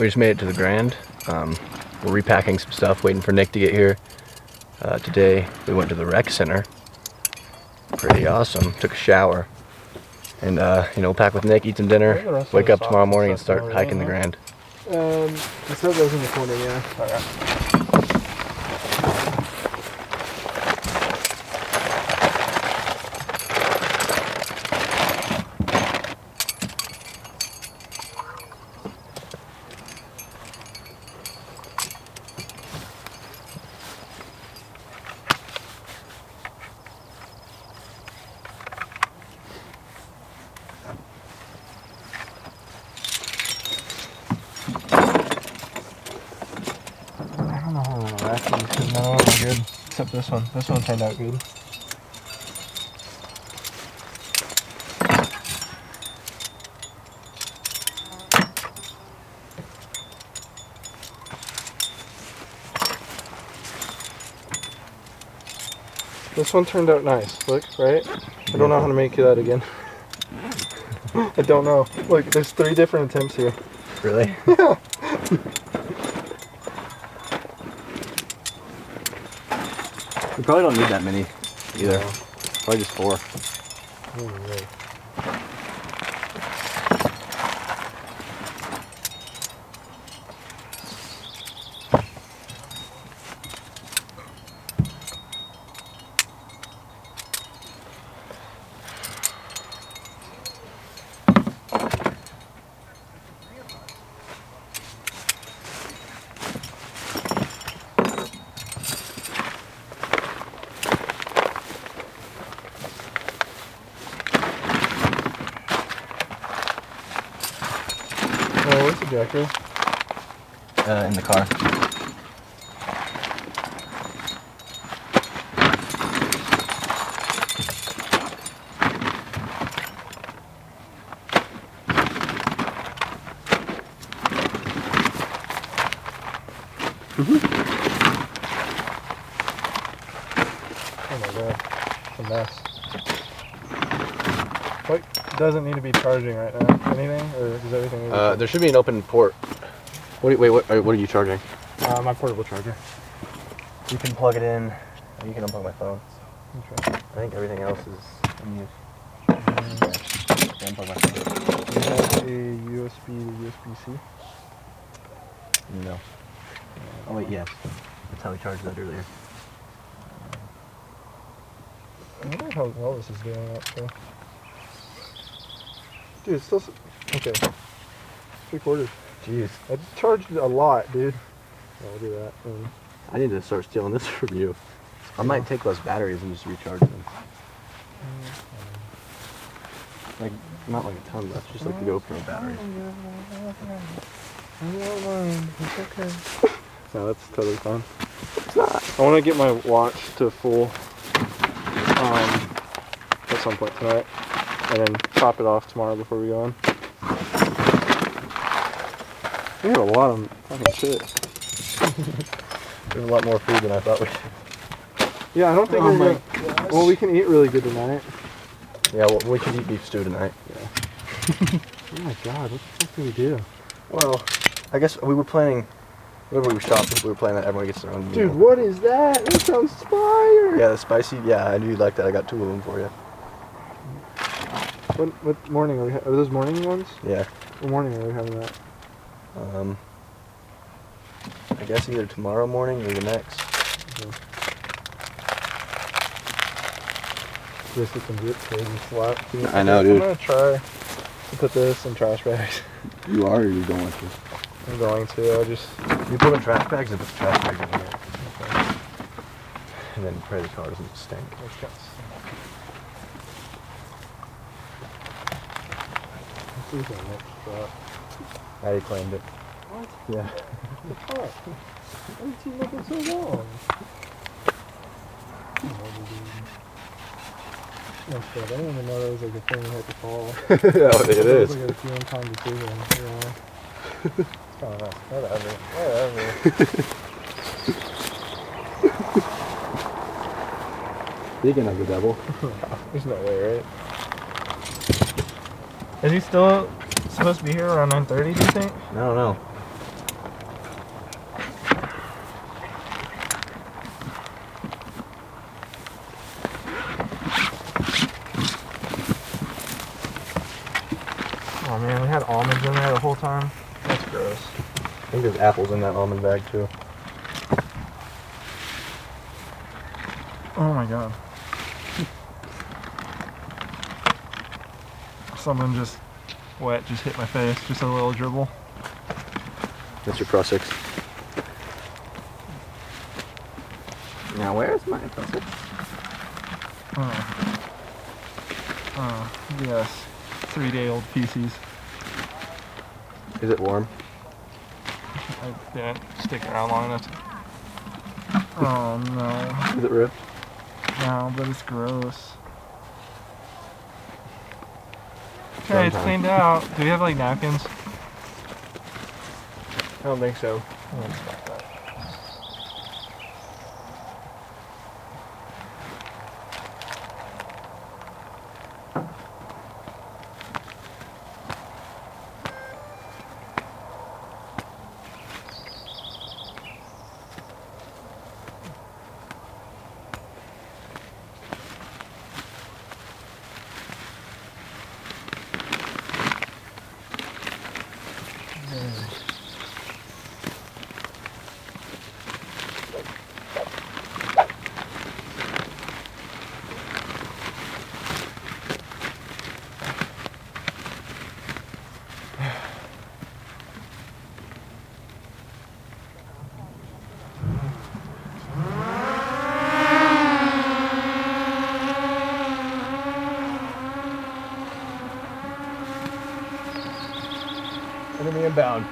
We just made it to the Grand. We're repacking some stuff, waiting for Nick to get here. Today we went to the rec center. Pretty awesome. Took a shower. And we'll pack with Nick, eat some dinner, wake up tomorrow morning and start hiking the Grand. I said those in the corner, yeah. Alright. Because none of them are good, except this one. This one turned out good. This one turned out nice, look, right? I don't know how to make that again. I don't know. Look, there's 3 different attempts here. Really? Yeah. We probably don't need that many either. No. Probably just 4. Really. Oh, where's the jacker? In the car. Oh my god, it's a mess. What doesn't need to be charging right now? Anything, or is everything? There should be an open port. What are you charging? My portable charger. You can plug it in. You can unplug my phone. Okay. I think everything else is in use. Yeah, unplug my phone. Do you have a USB to USB-C? No. Oh wait, yes. That's how we charged that earlier. I wonder how well this is doing actually. Dude, it's still okay. 3/4. Jeez. I charged a lot, dude. Yeah, I'll do that. I need to start stealing this from you. I might take less batteries and just recharge them. Like, not like a ton, but just like the GoPro batteries. It's okay. No, that's totally fine. It's not. I want to get my watch to full at some point tonight, and then top it off tomorrow before we go in. We have a lot of fucking shit. There's a lot more food than I thought we should. Yeah, I don't think we're gonna. Well, we can eat really good tonight. Yeah, well, we could eat beef stew tonight. Yeah. Oh my god, what the fuck do we do? Well, I guess we were planning. Whenever we shopped, we were planning that everyone gets their own meal. Dude, what is that? That sounds fire! Yeah, the spicy. Yeah, I knew you'd like that. I got 2 of them for you. What morning are we? Are those morning ones? Yeah. What morning are we having that? I guess either tomorrow morning or the next. Okay. This is some good crazy slap. I know, dude. I'm gonna try to put this in trash bags. You are, or you're going to? I'm going to. I just. You put in trash bags and put the trash bags in here. Okay. And then pray the car doesn't stink. Let's go. This is our next spot. I already claimed it. What? Yeah. The fuck? Why is he looking so long? Oh shit, I didn't even know that was like a thing you had to follow. Yeah, it It is. was like a few time decision, you know. It's kind of nice. Whatever. Speaking of the devil. There's no way, right? Is he still supposed to be here around 9:30, do you think? I don't know. time. That's gross. I think there's apples in that almond bag too. Oh my god. Something just wet just hit my face. Just a little dribble. That's your Pro 6. Now where's my puzzle? Oh, yes. 3-day-old feces. Is it warm? I didn't stick around long enough. Oh no. Is it ripped? No, but it's gross. Okay, it's cleaned out. Do we have like napkins? I don't think so. I don't expect that. Enemy inbound.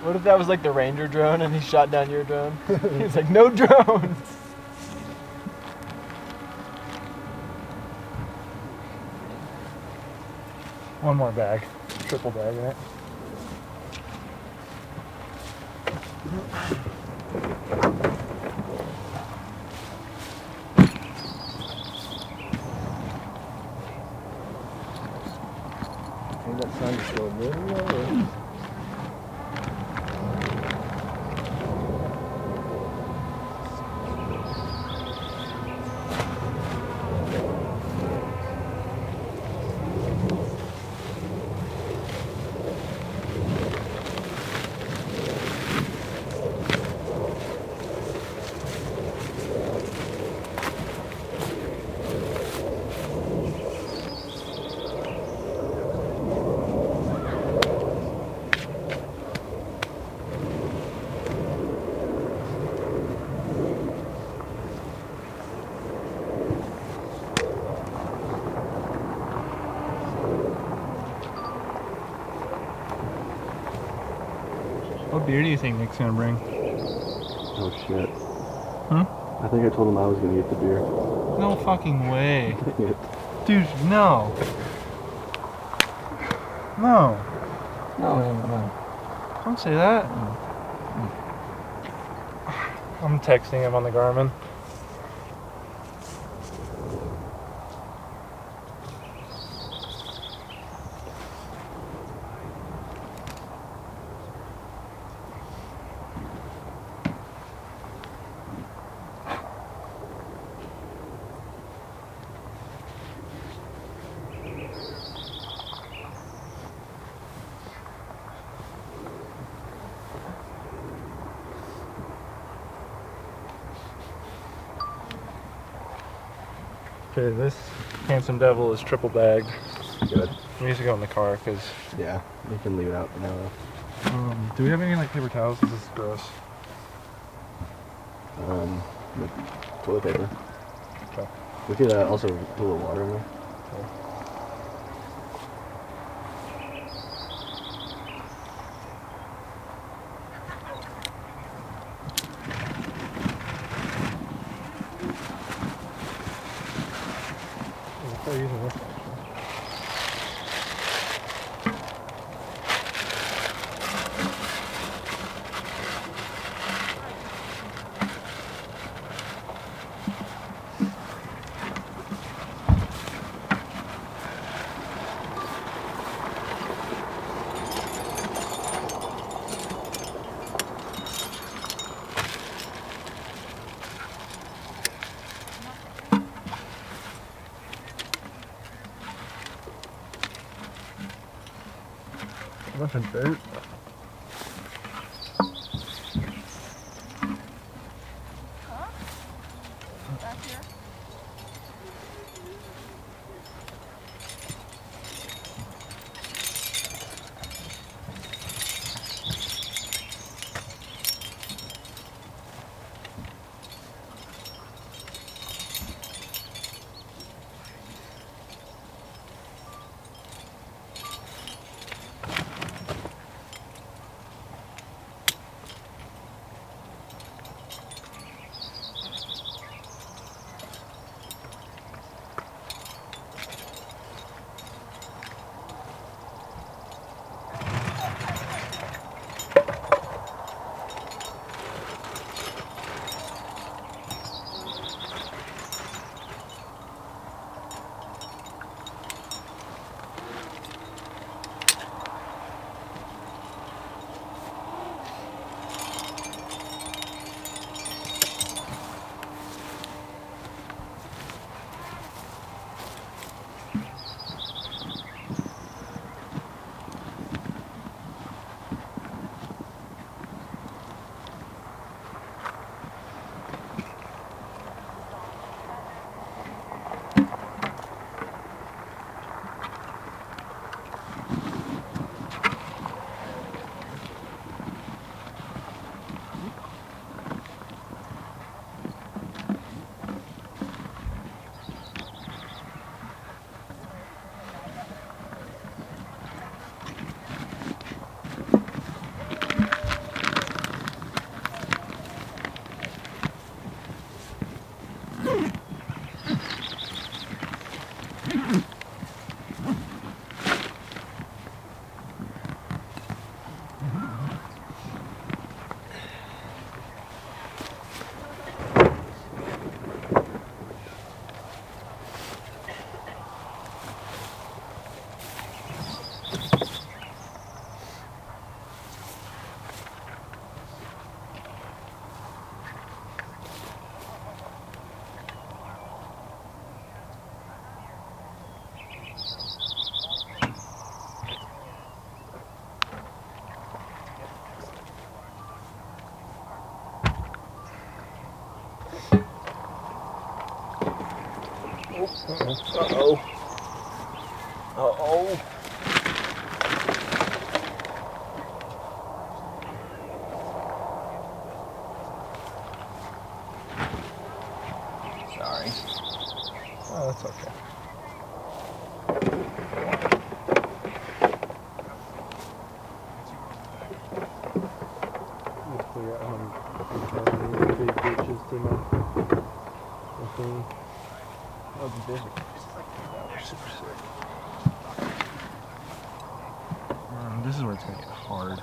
What if that was like the Ranger drone and he shot down your drone? He's like, no drones! One more bag. Triple bag in it. I think that sun's still really low. What beer do you think Nick's gonna bring? Oh shit. Hmm? I think I told him I was gonna get the beer. No fucking way. Dang it. Dude, no. No. No. Don't say that. I'm texting him on the Garmin. Okay, this handsome devil is triple bagged. Good. It needs to go in the car because. Yeah, you can leave it out for now though. Do we have any like paper towels? This is gross. With toilet paper. Okay. We could also put a little water in there. We're using this. A bunch of dirt. Back here? Uh-oh. Uh-oh. Sorry. Oh, that's okay. Let's figure out how many big ditches to my thing. Oh, busy. That was super sick. This is where it's gonna get hard.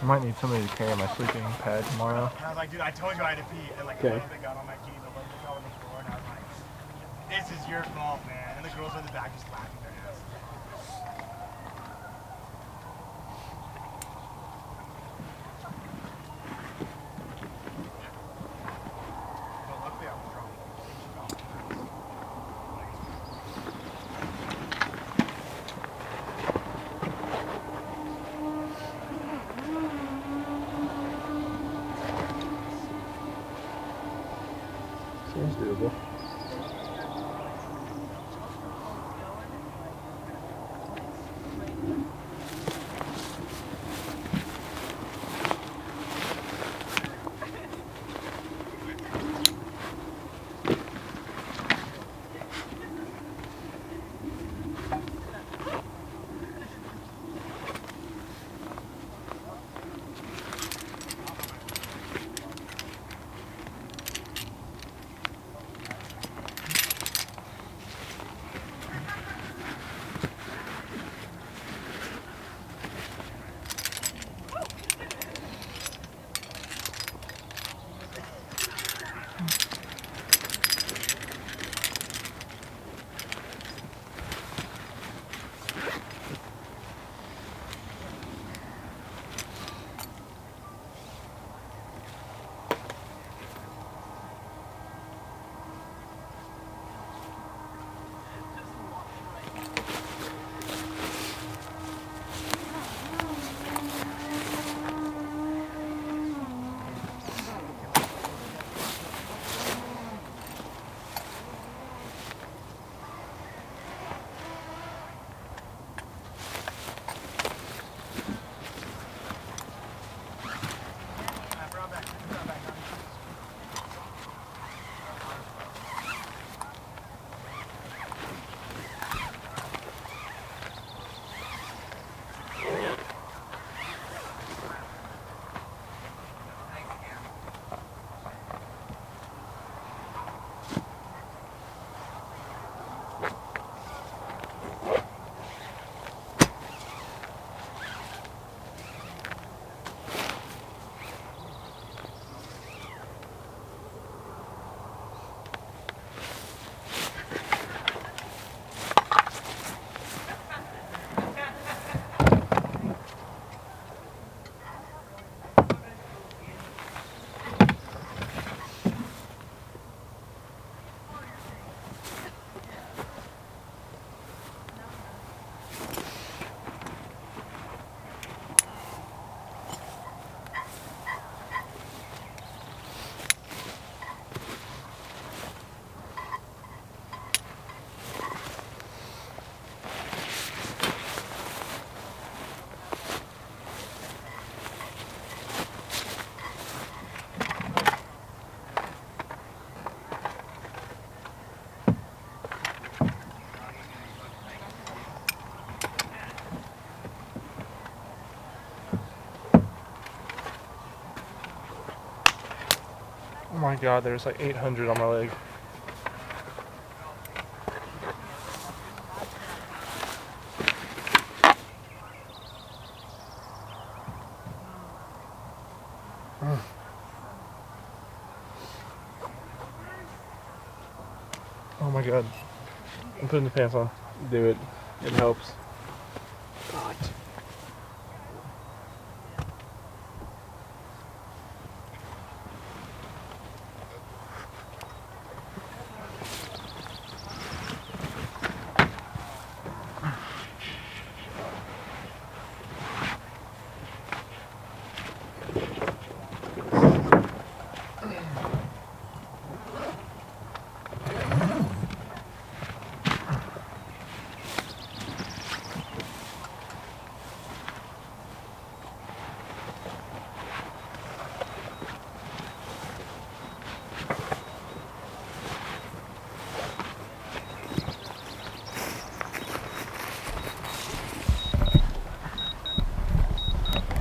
I might need somebody to carry my sleeping pad tomorrow. And I was like, dude, I told you I had to pee. And like, Okay. a little bit got on my jeans, a little bit got on the floor, and I was like, this is your fault, man. And the girls in the back just laughing their ass. But luckily I was drunk. Seems doable. Oh my god, there's like 800 on my leg. Oh my god. I'm putting the pants on. Do it. It helps. God.